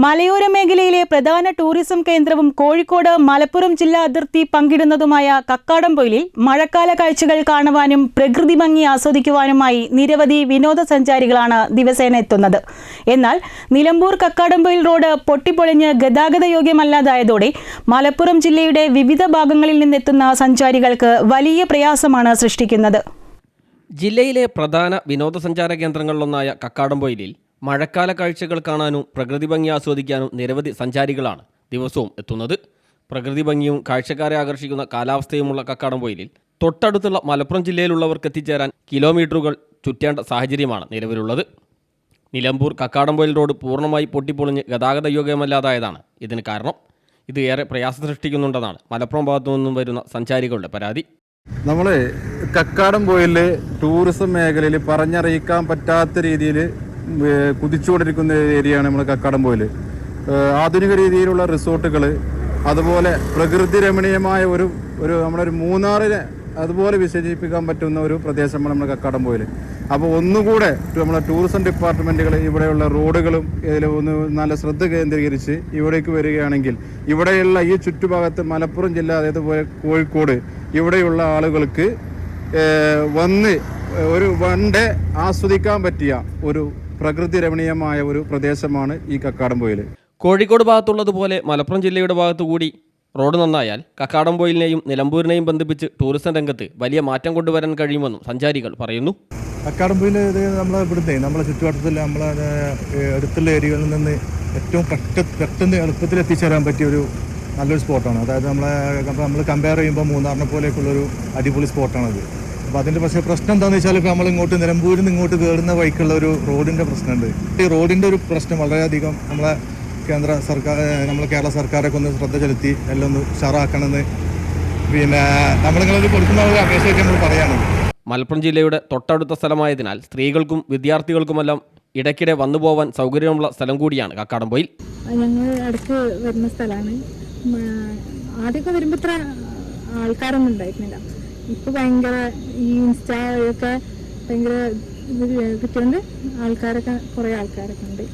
മലയോര മേഖലയിലെ പ്രധാന ടൂറിസം കേന്ദ്രവും കോഴിക്കോട് മലപ്പുറം ജില്ലാ അതിർത്തി പങ്കിടുന്നതുമായ കക്കാടംപൊയിലിൽ മഴക്കാല കാഴ്ചകൾ കാണുവാനും പ്രകൃതി ഭംഗി ആസ്വദിക്കുവാനുമായി നിരവധി വിനോദസഞ്ചാരികളാണ് ദിവസേന എത്തുന്നത്. എന്നാൽ നിലമ്പൂർ കക്കാടംപൊയിൽ റോഡ് പൊട്ടിപ്പൊളിഞ്ഞ് ഗതാഗത യോഗ്യമല്ലാതായതോടെ മലപ്പുറം ജില്ലയുടെ വിവിധ ഭാഗങ്ങളിൽ നിന്നെത്തുന്ന സഞ്ചാരികൾക്ക് വലിയ പ്രയാസമാണ് സൃഷ്ടിക്കുന്നത്. ജില്ലയിലെ പ്രധാന വിനോദസഞ്ചാര കേന്ദ്രങ്ങളിലൊന്നായ കക്കാടംപൊയിലിൽ മഴക്കാല കാഴ്ചകൾ കാണാനും പ്രകൃതി ഭംഗി ആസ്വദിക്കാനും നിരവധി സഞ്ചാരികളാണ് ദിവസവും എത്തുന്നത്. പ്രകൃതി ഭംഗിയും കാഴ്ചക്കാരെ ആകർഷിക്കുന്ന കാലാവസ്ഥയുമുള്ള കക്കാടംപൊയിലിൽ തൊട്ടടുത്തുള്ള മലപ്പുറം ജില്ലയിലുള്ളവർക്ക് എത്തിച്ചേരാൻ കിലോമീറ്ററുകൾ ചുറ്റേണ്ട സാഹചര്യമാണ് നിലവിലുള്ളത്. നിലമ്പൂർ കക്കാടംപൊയിൽ റോഡ് പൂർണ്ണമായി പൊട്ടിപ്പൊളിഞ്ഞ് ഗതാഗത യോഗ്യമല്ലാതായതാണ് ഇതിന് കാരണം. ഇത് ഏറെ പ്രയാസം സൃഷ്ടിക്കുന്നുണ്ടെന്നാണ് മലപ്പുറം ഭാഗത്തു നിന്നും വരുന്ന സഞ്ചാരികളുടെ പരാതി. നമ്മൾ കക്കാടംപൊയിൽ ടൂറിസം മേഖലയിൽ പറഞ്ഞറിയിക്കാൻ പറ്റാത്ത രീതിയിൽ കുതിച്ചുകൊണ്ടിരിക്കുന്ന ഏരിയയാണ് നമ്മൾ കക്കാടംപൊയിൽ. ആധുനിക രീതിയിലുള്ള റിസോർട്ടുകൾ, അതുപോലെ പ്രകൃതി രമണീയമായ ഒരു നമ്മളൊരു മൂന്നാറിനെ അതുപോലെ വിശേഷിപ്പിക്കാൻ പറ്റുന്ന ഒരു പ്രദേശമാണ് നമ്മുടെ കക്കാടംപൊയിൽ. അപ്പോൾ ഒന്നുകൂടെ നമ്മളെ ടൂറിസം ഡിപ്പാർട്ട്മെൻറ്റുകൾ ഇവിടെയുള്ള റോഡുകളും ഇതിൽ ഒന്ന് നല്ല ശ്രദ്ധ കേന്ദ്രീകരിച്ച് ഇവിടേക്ക് വരികയാണെങ്കിൽ ഇവിടെയുള്ള ഈ ചുറ്റുഭാഗത്ത് മലപ്പുറം ജില്ല, അതേപോലെ കോഴിക്കോട് ഇവിടെയുള്ള ആളുകൾക്ക് വന്ന് ഒരു വൺ ഡേ ആസ്വദിക്കാൻ പറ്റിയ ഒരു പ്രകൃതി രമണീയമായ ഒരു പ്രദേശമാണ് ഈ കക്കാടംപൊയിൽ. കോഴിക്കോട് ഭാഗത്തുള്ളതുപോലെ മലപ്പുറം ജില്ലയുടെ ഭാഗത്തുകൂടി റോഡ് നന്നായാൽ കക്കാടംപൊയിലിനെയും നിലമ്പൂരിനെയും ബന്ധിപ്പിച്ച് ടൂറിസം രംഗത്ത് വലിയ മാറ്റം കൊണ്ടുവരാൻ കഴിയുമെന്നും സഞ്ചാരികൾ പറയുന്നു. കക്കാടംപൊയിൽ ഇത് നമ്മളെ ചുറ്റുവട്ടത്തിൽ നമ്മളെ അടുത്തുള്ള ഏരിയകളിൽ നിന്ന് ഏറ്റവും പെട്ടെന്ന് എളുപ്പത്തിൽ എത്തിച്ചേരാൻ പറ്റിയ ഒരു നല്ലൊരു സ്പോട്ടാണ്. അതായത് നമ്മൾ കമ്പയർ ചെയ്യുമ്പോൾ മൂന്നാറിനെ പോലെയൊക്കെയുള്ളൊരു അടിപൊളി സ്പോട്ടാണത്. അപ്പോൾ അതിൻ്റെ പക്ഷേ പ്രശ്നം എന്താണെന്ന് വെച്ചാൽ ഇപ്പോൾ നമ്മൾ ഇങ്ങോട്ട് നിലമ്പൂരിൽ നിന്ന് ഇങ്ങോട്ട് കയറുന്ന വഴിക്കുള്ള ഒരു റോഡിൻ്റെ പ്രശ്നമുണ്ട്. ഈ റോഡിൻ്റെ ഒരു പ്രശ്നം വളരെയധികം നമ്മളെ കേരള സർക്കാരൊക്കെ ഒന്ന് ശ്രദ്ധ ചെലുത്തി എല്ലാം ഒന്ന് ഉഷാറാക്കണമെന്ന് നമ്മളിങ്ങളത് കൊടുക്കുന്ന അപേക്ഷയൊക്കെ നമ്മൾ പറയുകയാണെങ്കിൽ. മലപ്പുറം ജില്ലയുടെ തൊട്ടടുത്ത സ്ഥലമായതിനാൽ സ്ത്രീകൾക്കും വിദ്യാർത്ഥികൾക്കുമെല്ലാം ഇടയ്ക്കിടെ വന്നു പോകാൻ സൗകര്യമുള്ള സ്ഥലം കൂടിയാണ് കക്കാടംപൊയിൽ. ഞങ്ങൾ ഇടയ്ക്ക് വരുന്ന സ്ഥലമാണ്. ആദ്യമൊക്കെ വരുമ്പോൾ ഇത്ര ആൾക്കാരൊന്നും ഉണ്ടായിരുന്നില്ല. ഇപ്പോൾ ഭയങ്കര ഈ ഇൻസ്റ്റാ വഴിയൊക്കെ ഭയങ്കര കിട്ടിയോണ്ട് കുറേ ആൾക്കാരൊക്കെ ഉണ്ട്.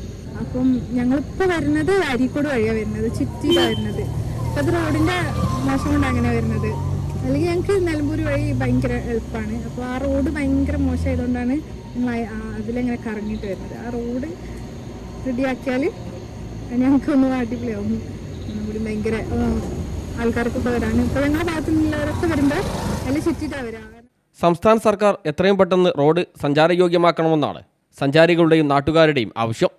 അപ്പം ഞങ്ങളിപ്പോൾ വരുന്നത് അരീക്കോട് വഴിയാണ് വരുന്നത്, ചുറ്റിയിലാണ് വരുന്നത്. അപ്പം അത് റോഡിൻ്റെ മോശം കൊണ്ട് അങ്ങനെ വരുന്നത്. അല്ലെങ്കിൽ ഞങ്ങൾക്ക് നിലമ്പൂർ വഴി ഭയങ്കര എളുപ്പമാണ്. അപ്പോൾ ആ റോഡ് ഭയങ്കര മോശമായതുകൊണ്ടാണ് ഞങ്ങൾ അതിലെങ്ങനെ കറങ്ങിയിട്ട് വരുന്നത്. ആ റോഡ് റെഡിയാക്കിയാൽ ഞങ്ങൾക്കൊന്നും അടിപൊളിയാവും. ഒന്നുകൂടി ഭയങ്കര ആൾക്കാർക്കൊക്കെ വരാൻ ഇപ്പോൾ ഞങ്ങളുടെ ഭാഗത്തു നിന്നുള്ളവരൊക്കെ വരുമ്പോൾ അതിൽ ചുറ്റിയിട്ടാണ് വരാം. സംസ്ഥാന സർക്കാർ എത്രയും പെട്ടെന്ന് റോഡ് സഞ്ചാരയോഗ്യമാക്കണമെന്നാണ് സഞ്ചാരികളുടെയും നാട്ടുകാരുടെയും ആവശ്യം.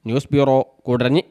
News bureau, Koodaranji.